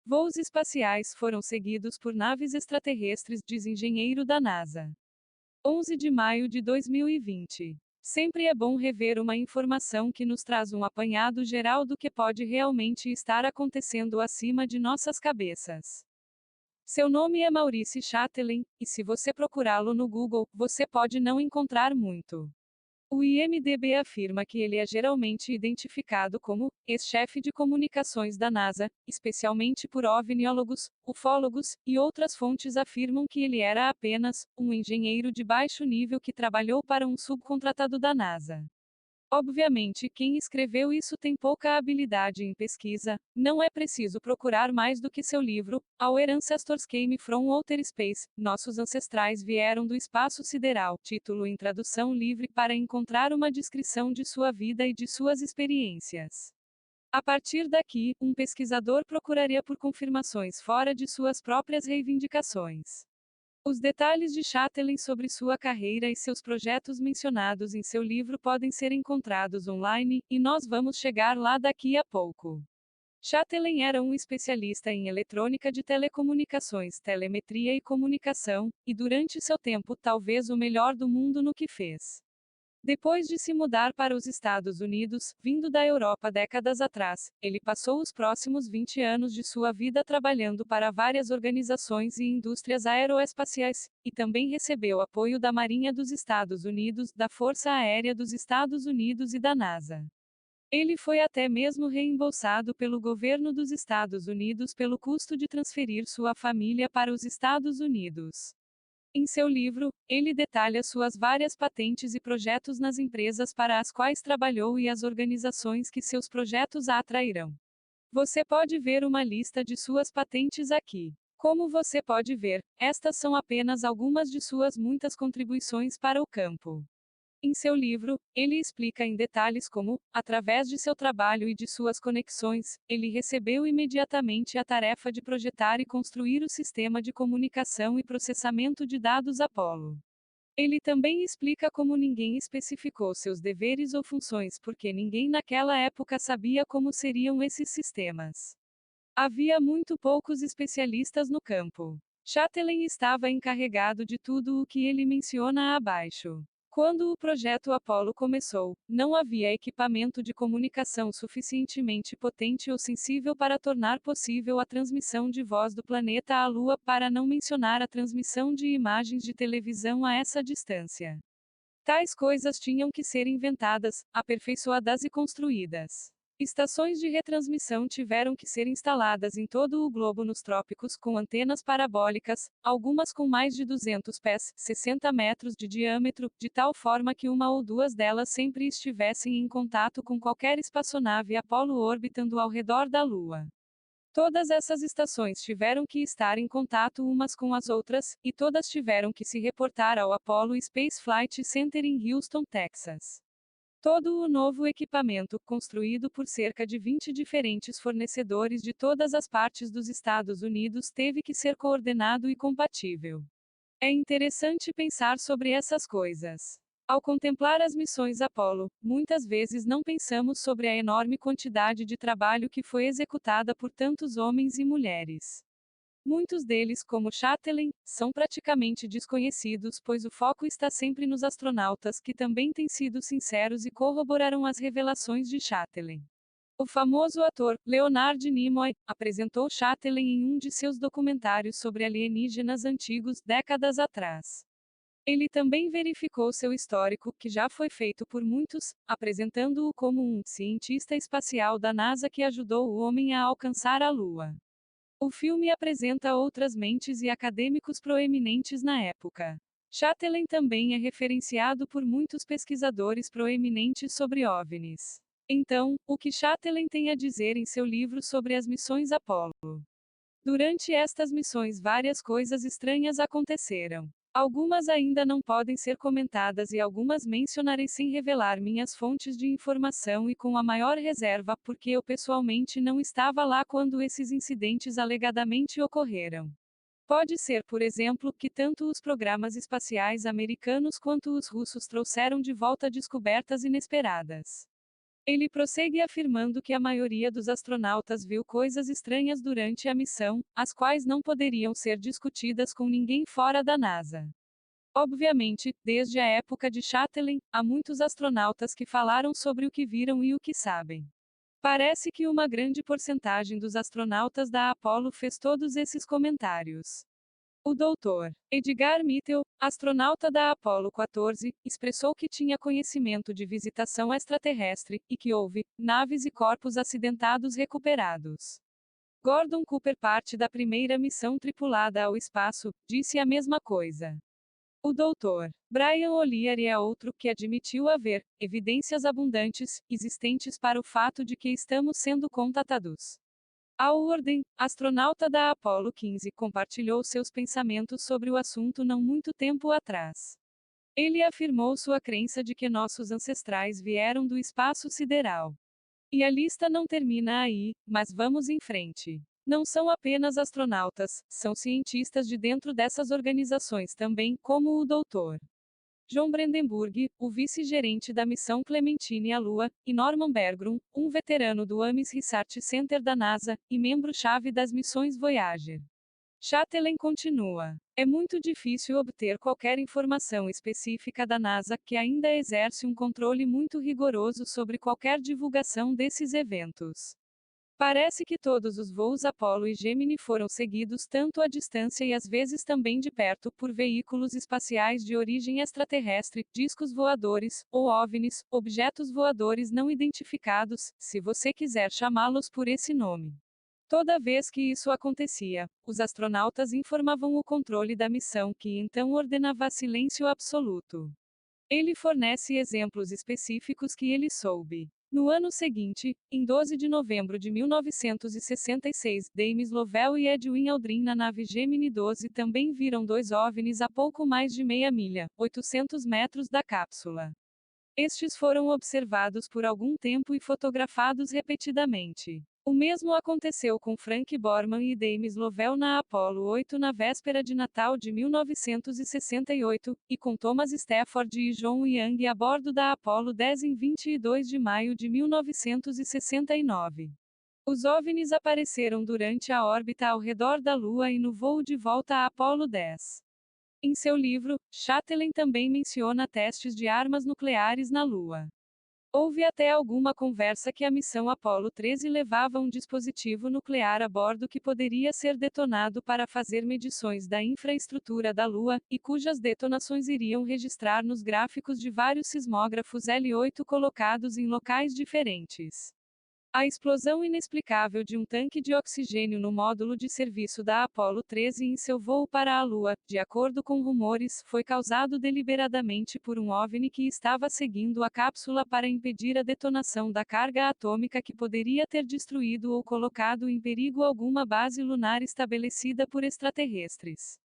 Voos espaciais foram seguidos por naves extraterrestres, diz engenheiro da NASA. 11 de maio de 2020. Sempre é bom rever uma informação que nos traz um apanhado geral do que pode realmente estar acontecendo acima de nossas cabeças. Seu nome é Maurice Chatelain, e se você procurá-lo no Google, você pode não encontrar muito. O IMDb afirma que ele é geralmente identificado como ex-chefe de comunicações da NASA, especialmente por ovniólogos, ufólogos e outras fontes afirmam que ele era apenas um engenheiro de baixo nível que trabalhou para um subcontratado da NASA. Obviamente, quem escreveu isso tem pouca habilidade em pesquisa, não é preciso procurar mais do que seu livro, Our Ancestors Came from Outer Space, Nossos Ancestrais Vieram do Espaço Sideral, título em tradução livre para encontrar uma descrição de sua vida e de suas experiências. A partir daqui, um pesquisador procuraria por confirmações fora de suas próprias reivindicações. Os detalhes de Chatelain sobre sua carreira e seus projetos mencionados em seu livro podem ser encontrados online, e nós vamos chegar lá daqui a pouco. Chatelain era um especialista em eletrônica de telecomunicações, telemetria e comunicação, e durante seu tempo talvez o melhor do mundo no que fez. Depois de se mudar para os Estados Unidos, vindo da Europa décadas atrás, ele passou os próximos 20 anos de sua vida trabalhando para várias organizações e indústrias aeroespaciais, e também recebeu apoio da Marinha dos Estados Unidos, da Força Aérea dos Estados Unidos e da NASA. Ele foi até mesmo reembolsado pelo governo dos Estados Unidos pelo custo de transferir sua família para os Estados Unidos. Em seu livro, ele detalha suas várias patentes e projetos nas empresas para as quais trabalhou e as organizações que seus projetos a atrairão. Você pode ver uma lista de suas patentes aqui. Como você pode ver, estas são apenas algumas de suas muitas contribuições para o campo. Em seu livro, ele explica em detalhes como, através de seu trabalho e de suas conexões, ele recebeu imediatamente a tarefa de projetar e construir o sistema de comunicação e processamento de dados Apollo. Ele também explica como ninguém especificou seus deveres ou funções porque ninguém naquela época sabia como seriam esses sistemas. Havia muito poucos especialistas no campo. Chatelain estava encarregado de tudo o que ele menciona abaixo. Quando o projeto Apollo começou, não havia equipamento de comunicação suficientemente potente ou sensível para tornar possível a transmissão de voz do planeta à Lua, para não mencionar a transmissão de imagens de televisão a essa distância. Tais coisas tinham que ser inventadas, aperfeiçoadas e construídas. Estações de retransmissão tiveram que ser instaladas em todo o globo nos trópicos com antenas parabólicas, algumas com mais de 200 pés, 60 metros de diâmetro, de tal forma que uma ou duas delas sempre estivessem em contato com qualquer espaçonave Apollo orbitando ao redor da Lua. Todas essas estações tiveram que estar em contato umas com as outras, e todas tiveram que se reportar ao Apollo Space Flight Center em Houston, Texas. Todo o novo equipamento, construído por cerca de 20 diferentes fornecedores de todas as partes dos Estados Unidos, teve que ser coordenado e compatível. É interessante pensar sobre essas coisas. Ao contemplar as missões Apollo, muitas vezes não pensamos sobre a enorme quantidade de trabalho que foi executada por tantos homens e mulheres. Muitos deles, como Chatelain, são praticamente desconhecidos, pois o foco está sempre nos astronautas que também têm sido sinceros e corroboraram as revelações de Chatelain. O famoso ator, Leonard Nimoy, apresentou Chatelain em um de seus documentários sobre alienígenas antigos, décadas atrás. Ele também verificou seu histórico, que já foi feito por muitos, apresentando-o como um cientista espacial da NASA que ajudou o homem a alcançar a Lua. O filme apresenta outras mentes e acadêmicos proeminentes na época. Chatelain também é referenciado por muitos pesquisadores proeminentes sobre OVNIs. Então, o que Chatelain tem a dizer em seu livro sobre as missões Apollo? Durante estas missões, várias coisas estranhas aconteceram. Algumas ainda não podem ser comentadas e algumas mencionarei sem revelar minhas fontes de informação e com a maior reserva, porque eu pessoalmente não estava lá quando esses incidentes alegadamente ocorreram. Pode ser, por exemplo, que tanto os programas espaciais americanos quanto os russos trouxeram de volta descobertas inesperadas. Ele prossegue afirmando que a maioria dos astronautas viu coisas estranhas durante a missão, as quais não poderiam ser discutidas com ninguém fora da NASA. Obviamente, desde a época de Chatelain, há muitos astronautas que falaram sobre o que viram e o que sabem. Parece que uma grande porcentagem dos astronautas da Apollo fez todos esses comentários. O Dr. Edgar Mitchell, astronauta da Apollo 14, expressou que tinha conhecimento de visitação extraterrestre, e que houve naves e corpos acidentados recuperados. Gordon Cooper, parte da primeira missão tripulada ao espaço, disse a mesma coisa. O Dr. Brian O'Leary é outro que admitiu haver evidências abundantes, existentes para o fato de que estamos sendo contatados. Al Worden, astronauta da Apollo 15, compartilhou seus pensamentos sobre o assunto não muito tempo atrás. Ele afirmou sua crença de que nossos ancestrais vieram do espaço sideral. E a lista não termina aí, mas vamos em frente. Não são apenas astronautas, são cientistas de dentro dessas organizações também, como o Dr. John Brandenburg, o vice-gerente da missão Clementine à Lua, e Norman Bergrum, um veterano do Ames Research Center da NASA, e membro-chave das missões Voyager. Chatelain continua. É muito difícil obter qualquer informação específica da NASA, que ainda exerce um controle muito rigoroso sobre qualquer divulgação desses eventos. Parece que todos os voos Apollo e Gemini foram seguidos tanto à distância e às vezes também de perto por veículos espaciais de origem extraterrestre, discos voadores, ou OVNIs, objetos voadores não identificados, se você quiser chamá-los por esse nome. Toda vez que isso acontecia, os astronautas informavam o controle da missão, que então ordenava silêncio absoluto. Ele fornece exemplos específicos que ele soube. No ano seguinte, em 12 de novembro de 1966, James Lovell e Edwin Aldrin na nave Gemini 12 também viram dois OVNIs a pouco mais de meia milha, 800 metros da cápsula. Estes foram observados por algum tempo e fotografados repetidamente. O mesmo aconteceu com Frank Borman e James Lovell na Apollo 8 na véspera de Natal de 1968, e com Thomas Stafford e John Young a bordo da Apollo 10 em 22 de maio de 1969. Os OVNIs apareceram durante a órbita ao redor da Lua e no voo de volta à Apollo 10. Em seu livro, Chatelain também menciona testes de armas nucleares na Lua. Houve até alguma conversa que a missão Apollo 13 levava um dispositivo nuclear a bordo que poderia ser detonado para fazer medições da infraestrutura da Lua, e cujas detonações iriam registrar nos gráficos de vários sismógrafos L8 colocados em locais diferentes. A explosão inexplicável de um tanque de oxigênio no módulo de serviço da Apollo 13 em seu voo para a Lua, de acordo com rumores, foi causado deliberadamente por um OVNI que estava seguindo a cápsula para impedir a detonação da carga atômica que poderia ter destruído ou colocado em perigo alguma base lunar estabelecida por extraterrestres.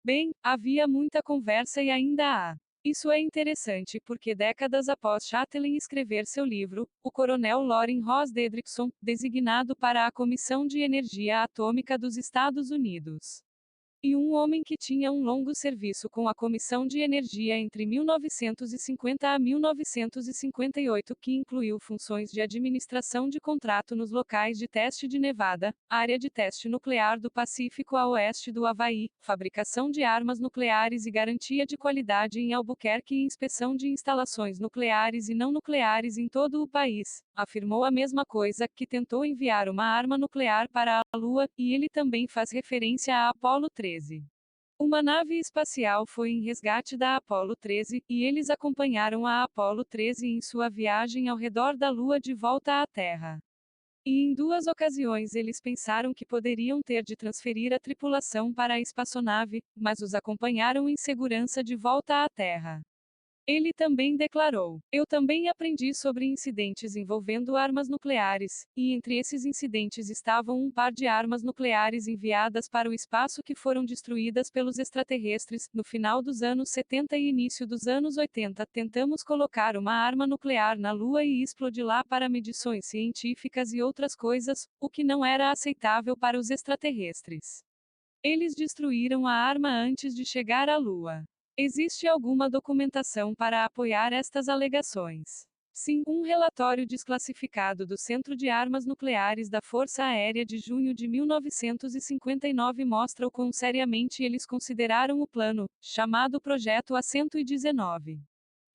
Bem, havia muita conversa e ainda há. Isso é interessante porque décadas após Chatelain escrever seu livro, o coronel Loren Ross Dedrickson, designado para a Comissão de Energia Atômica dos Estados Unidos, e um homem que tinha um longo serviço com a Comissão de Energia entre 1950 a 1958, que incluiu funções de administração de contrato nos locais de teste de Nevada, área de teste nuclear do Pacífico a oeste do Havaí, fabricação de armas nucleares e garantia de qualidade em Albuquerque e inspeção de instalações nucleares e não nucleares em todo o país, afirmou a mesma coisa, que tentou enviar uma arma nuclear para a Lua, e ele também faz referência a Apollo 13. Uma nave espacial foi em resgate da Apollo 13, e eles acompanharam a Apollo 13 em sua viagem ao redor da Lua de volta à Terra. E em duas ocasiões eles pensaram que poderiam ter de transferir a tripulação para a espaçonave, mas os acompanharam em segurança de volta à Terra. Ele também declarou: "Eu também aprendi sobre incidentes envolvendo armas nucleares, e entre esses incidentes estavam um par de armas nucleares enviadas para o espaço que foram destruídas pelos extraterrestres. No final dos anos 70 e início dos anos 80, tentamos colocar uma arma nuclear na Lua e explodir lá para medições científicas e outras coisas, o que não era aceitável para os extraterrestres. Eles destruíram a arma antes de chegar à Lua. Existe alguma documentação para apoiar estas alegações? Sim, um relatório desclassificado do Centro de Armas Nucleares da Força Aérea de junho de 1959 mostra o quão seriamente eles consideraram o plano, chamado Projeto A-119.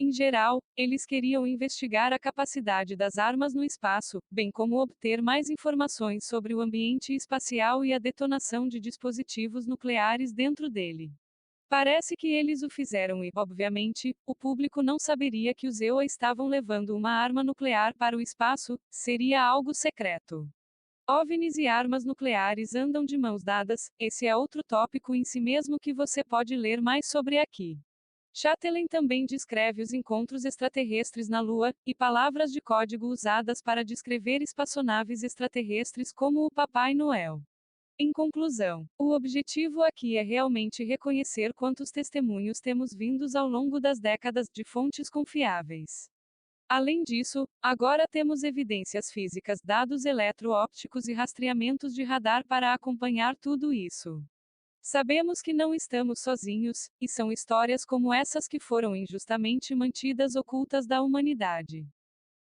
Em geral, eles queriam investigar a capacidade das armas no espaço, bem como obter mais informações sobre o ambiente espacial e a detonação de dispositivos nucleares dentro dele. Parece que eles o fizeram e, obviamente, o público não saberia que os EUA estavam levando uma arma nuclear para o espaço, seria algo secreto. OVNIs e armas nucleares andam de mãos dadas, esse é outro tópico em si mesmo que você pode ler mais sobre aqui. Chatelain também descreve os encontros extraterrestres na Lua, e palavras de código usadas para descrever espaçonaves extraterrestres como o Papai Noel. Em conclusão, o objetivo aqui é realmente reconhecer quantos testemunhos temos vindos ao longo das décadas de fontes confiáveis. Além disso, agora temos evidências físicas, dados eletroópticos e rastreamentos de radar para acompanhar tudo isso. Sabemos que não estamos sozinhos, e são histórias como essas que foram injustamente mantidas ocultas da humanidade.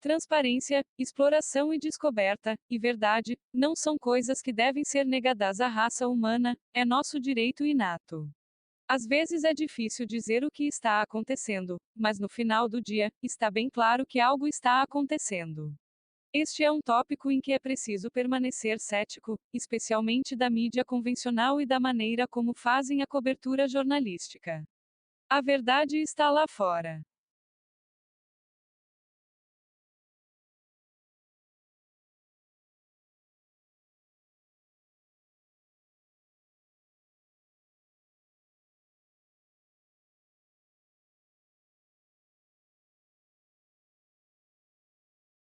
Transparência, exploração e descoberta, e verdade, não são coisas que devem ser negadas à raça humana, é nosso direito inato. Às vezes é difícil dizer o que está acontecendo, mas no final do dia, está bem claro que algo está acontecendo. Este é um tópico em que é preciso permanecer cético, especialmente da mídia convencional e da maneira como fazem a cobertura jornalística. A verdade está lá fora.